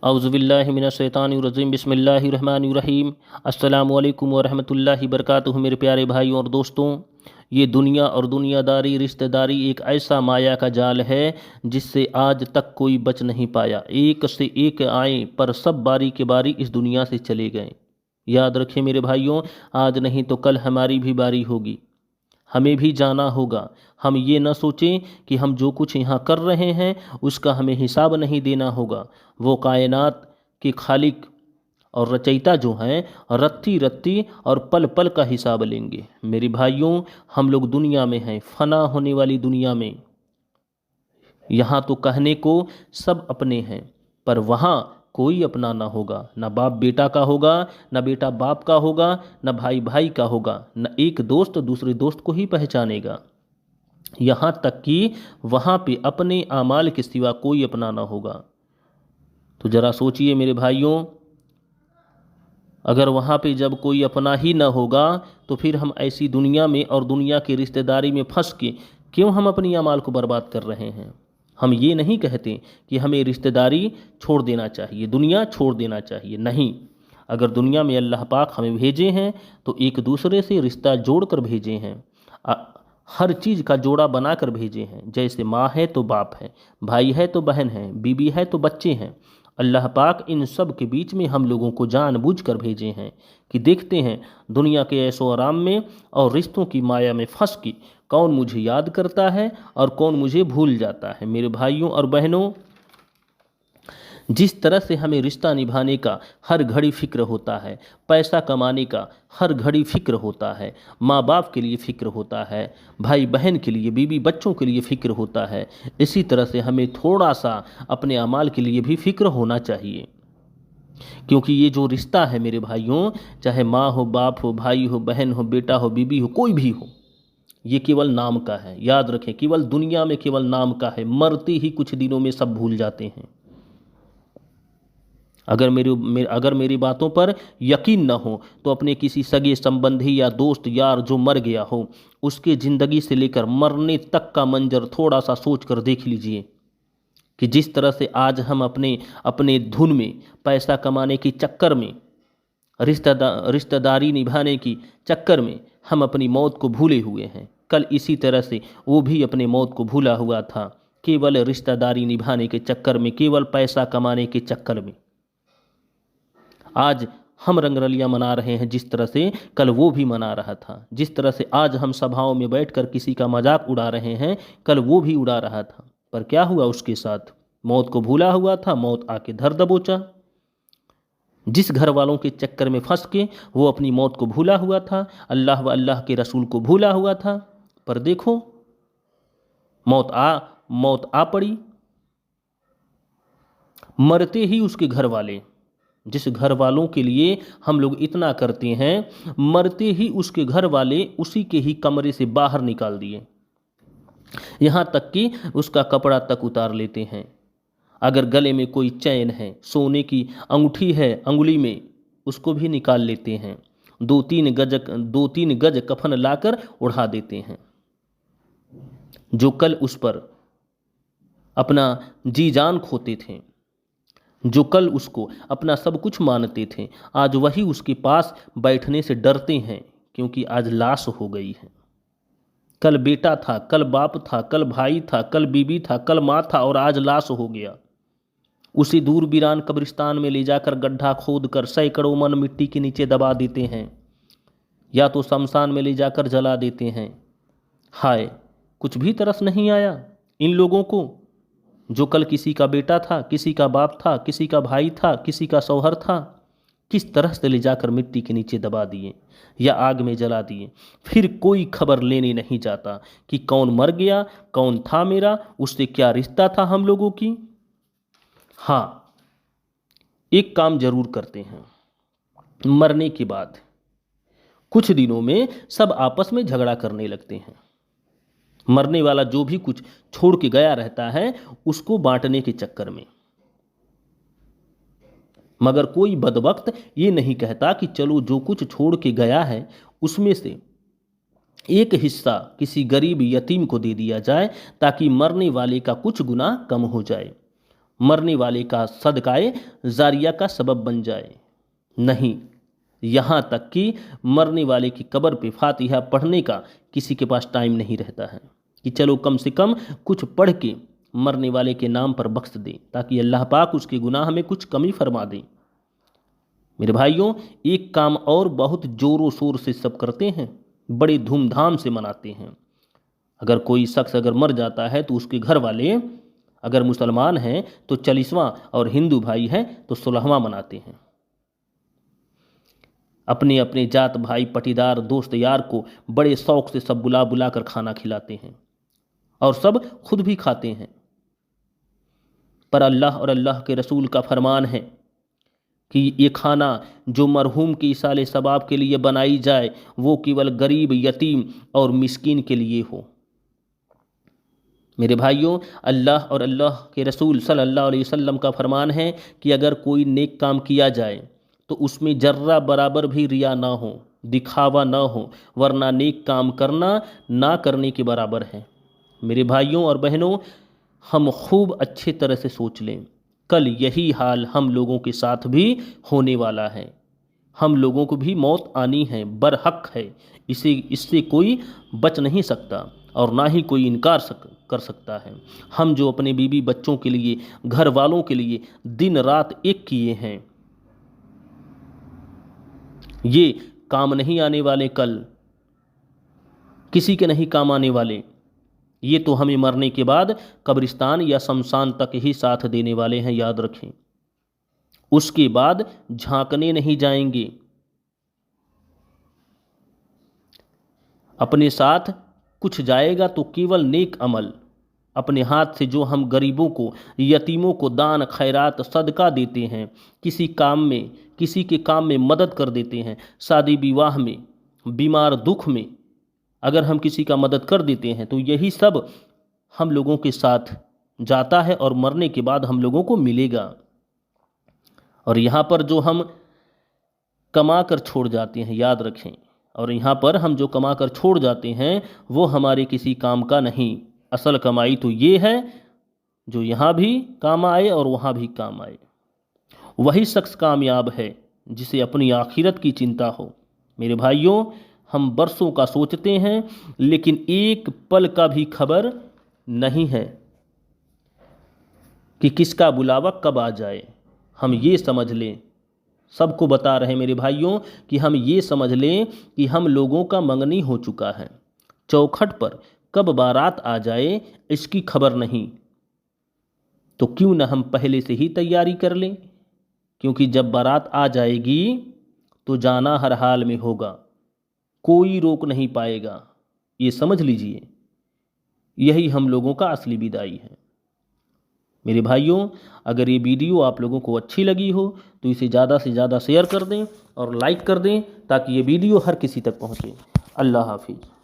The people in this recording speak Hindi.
औज़ुबिल्लाहि मिनश्शैतानिर्रजीम बिस्मिल्लाहिर्रहमानिर्रहीम। अस्सलामु अलैकुम वरहमतुल्लाहि वबरकातुहू। मेरे प्यारे भाइयों और दोस्तों, ये दुनिया और दुनियादारी रिश्तेदारी एक ऐसा माया का जाल है जिससे आज तक कोई बच नहीं पाया। एक से एक आए पर सब बारी के बारी इस दुनिया से चले गए। याद रखें मेरे भाइयों, आज नहीं तो कल हमारी भी बारी होगी, हमें भी जाना होगा। हम ये न सोचें कि हम जो कुछ यहाँ कर रहे हैं उसका हमें हिसाब नहीं देना होगा। वो कायनात के खालिक और रचयिता जो हैं, रत्ती रत्ती और पल पल का हिसाब लेंगे। मेरे भाइयों, हम लोग दुनिया में हैं, फना होने वाली दुनिया में। यहाँ तो कहने को सब अपने हैं, पर वहाँ कोई अपना ना होगा। ना बाप बेटा का होगा, ना बेटा बाप का होगा, ना भाई भाई का होगा, न एक दोस्त दूसरे दोस्त को ही पहचानेगा। यहाँ तक कि वहाँ पे अपने आमाल के सिवा कोई अपना ना होगा। तो ज़रा सोचिए मेरे भाइयों, अगर वहाँ पे जब कोई अपना ही न होगा तो फिर हम ऐसी दुनिया में और दुनिया की रिश्तेदारी में फंस के क्यों हम अपनी अमाल को बर्बाद कर रहे हैं। हम ये नहीं कहते कि हमें रिश्तेदारी छोड़ देना चाहिए, दुनिया छोड़ देना चाहिए, नहीं। अगर दुनिया में अल्लाह पाक हमें भेजे हैं तो एक दूसरे से रिश्ता जोड़ कर भेजे हैं, हर चीज़ का जोड़ा बना कर भेजे हैं। जैसे माँ है तो बाप है, भाई है तो बहन है, बीबी है तो बच्चे हैं। अल्लाह पाक इन सब के बीच में हम लोगों को जानबूझ कर भेजे हैं कि देखते हैं दुनिया के ऐशो आराम में और रिश्तों की माया में फंस के कौन मुझे याद करता है और कौन मुझे भूल जाता है। मेरे भाइयों और बहनों, जिस तरह से हमें रिश्ता निभाने का हर घड़ी फ़िक्र होता है, पैसा कमाने का हर घड़ी फ़िक्र होता है, माँ बाप के लिए फ़िक्र होता है, भाई बहन के लिए, बीवी बच्चों के लिए फ़िक्र होता है, इसी तरह से हमें थोड़ा सा अपने अमाल के लिए भी फ़िक्र होना चाहिए। क्योंकि ये जो रिश्ता है मेरे भाइयों, चाहे माँ हो, बाप हो, भाई हो, बहन हो, बेटा हो, बीबी हो, कोई भी हो, ये केवल नाम का है। याद रखें, केवल दुनिया में केवल नाम का है। मरते ही कुछ दिनों में सब भूल जाते हैं। अगर मेरी बातों पर यकीन न हो तो अपने किसी सगे संबंधी या दोस्त यार जो मर गया हो, उसके ज़िंदगी से लेकर मरने तक का मंजर थोड़ा सा सोच कर देख लीजिए कि जिस तरह से आज हम अपने अपने धुन में, पैसा कमाने के चक्कर में, रिश्तेदारी निभाने की चक्कर में हम अपनी मौत को भूले हुए हैं। कल इसी तरह से वो भी अपने मौत को भूला हुआ था, केवल रिश्तेदारी निभाने के चक्कर में, केवल पैसा कमाने के चक्कर में। आज हम रंगरलियां मना रहे हैं जिस तरह से कल वो भी मना रहा था। जिस तरह से आज हम सभाओं में बैठकर किसी का मजाक उड़ा रहे हैं, कल वो भी उड़ा रहा था। पर क्या हुआ उसके साथ? मौत को भूला हुआ था, मौत आके धर दबोचा। जिस घर वालों के चक्कर में फंस के वो अपनी मौत को भूला हुआ था, अल्लाह व अल्लाह के रसूल को भूला हुआ था, पर देखो मौत आ पड़ी। मरते ही उसके घर वाले, जिस घर वालों के लिए हम लोग इतना करते हैं, मरते ही उसके घर वाले उसी के ही कमरे से बाहर निकाल दिए। यहाँ तक कि उसका कपड़ा तक उतार लेते हैं। अगर गले में कोई चैन है, सोने की अंगूठी है अंगुली में, उसको भी निकाल लेते हैं। दो तीन गज कफन लाकर उड़ा देते हैं। जो कल उस पर अपना जी जान खोते थे, जो कल उसको अपना सब कुछ मानते थे, आज वही उसके पास बैठने से डरते हैं, क्योंकि आज लाश हो गई है। कल बेटा था, कल बाप था, कल भाई था, कल बीबी था, कल माँ था, और आज लाश हो गया। उसी दूर वीरान कब्रिस्तान में ले जाकर गड्ढा खोद कर सैकड़ों मन मिट्टी के नीचे दबा देते हैं, या तो शमशान में ले जाकर जला देते हैं। हाय, कुछ भी तरस नहीं आया इन लोगों को, जो कल किसी का बेटा था, किसी का बाप था, किसी का भाई था, किसी का शौहर था, किस तरह से ले जाकर मिट्टी के नीचे दबा दिए या आग में जला दिए। फिर कोई खबर लेने नहीं जाता कि कौन मर गया, कौन था मेरा, उससे क्या रिश्ता था हम लोगों की। हाँ, एक काम जरूर करते हैं, मरने के बाद कुछ दिनों में सब आपस में झगड़ा करने लगते हैं। मरने वाला जो भी कुछ छोड़ के गया रहता है उसको बांटने के चक्कर में। मगर कोई बदबख्त ये नहीं कहता कि चलो जो कुछ छोड़ के गया है उसमें से एक हिस्सा किसी गरीब यतीम को दे दिया जाए, ताकि मरने वाले का कुछ गुनाह कम हो जाए। मरने वाले का सदकाए जारिया का सबब बन जाए। नहीं, यहाँ तक कि मरने वाले की कब्र पे फातिहा पढ़ने का किसी के पास टाइम नहीं रहता है कि चलो कम से कम कुछ पढ़ के मरने वाले के नाम पर बख्श दें, ताकि अल्लाह पाक उसके गुनाह में कुछ कमी फरमा दें। मेरे भाइयों, एक काम और बहुत ज़ोरों शोर से सब करते हैं, बड़े धूमधाम से मनाते हैं। अगर कोई शख्स अगर मर जाता है तो उसके घर वाले अगर मुसलमान हैं तो 40वां और हिंदू भाई हैं तो 16वां मनाते हैं। अपने अपने जात भाई पटीदार दोस्त यार को बड़े शौक से सब बुला बुला कर खाना खिलाते हैं और सब खुद भी खाते हैं। पर अल्लाह और अल्लाह के रसूल का फरमान है कि ये खाना जो मरहूम के इसाले सबाब के लिए बनाई जाए वो केवल गरीब, यतीम और मिस्कीन के लिए हो। मेरे भाइयों, अल्लाह और अल्लाह के रसूल सल्लल्लाहु अलैहि वसल्लम का फरमान है कि अगर कोई नेक काम किया जाए तो उसमें जर्रा बराबर भी रिया ना हो, दिखावा ना हो, वरना नेक काम करना ना करने के बराबर है। मेरे भाइयों और बहनों, हम खूब अच्छे तरह से सोच लें, कल यही हाल हम लोगों के साथ भी होने वाला है। हम लोगों को भी मौत आनी है, बरहक है, इससे कोई बच नहीं सकता और ना ही कोई इनकार कर सकता है। हम जो अपने बीवी बच्चों के लिए, घर वालों के लिए दिन रात एक किए हैं, ये काम नहीं आने वाले, कल किसी के नहीं काम आने वाले। ये तो हमें मरने के बाद कब्रिस्तान या शमशान तक ही साथ देने वाले हैं, याद रखें। उसके बाद झांकने नहीं जाएंगे। अपने साथ कुछ जाएगा तो केवल नेक अमल, अपने हाथ से जो हम गरीबों को, यतीमों को दान खैरात सदका देते हैं, किसी काम में, किसी के काम में मदद कर देते हैं, शादी विवाह में, बीमार दुख में अगर हम किसी का मदद कर देते हैं तो यही सब हम लोगों के साथ जाता है और मरने के बाद हम लोगों को मिलेगा। और यहाँ पर जो हम कमा कर छोड़ जाते हैं, याद रखें, और यहाँ पर हम जो कमा कर छोड़ जाते हैं वो हमारे किसी काम का नहीं। असल कमाई तो ये है जो यहाँ भी काम आए और वहाँ भी काम आए। वही शख्स कामयाब है जिसे अपनी आखिरत की चिंता हो। मेरे भाइयों, हम बरसों का सोचते हैं लेकिन एक पल का भी खबर नहीं है कि किसका बुलावा कब आ जाए। हम ये समझ लें, सबको बता रहे हैं मेरे भाइयों, कि हम ये समझ लें कि हम लोगों का मंगनी हो चुका है। चौखट पर कब बारात आ जाए इसकी खबर नहीं, तो क्यों न हम पहले से ही तैयारी कर लें, क्योंकि जब बारात आ जाएगी तो जाना हर हाल में होगा, कोई रोक नहीं पाएगा। ये समझ लीजिए, यही हम लोगों का असली विदाई है। मेरे भाइयों, अगर ये वीडियो आप लोगों को अच्छी लगी हो तो इसे ज़्यादा से ज़्यादा शेयर कर दें और लाइक कर दें ताकि ये वीडियो हर किसी तक पहुँचे। अल्लाह हाफिज़।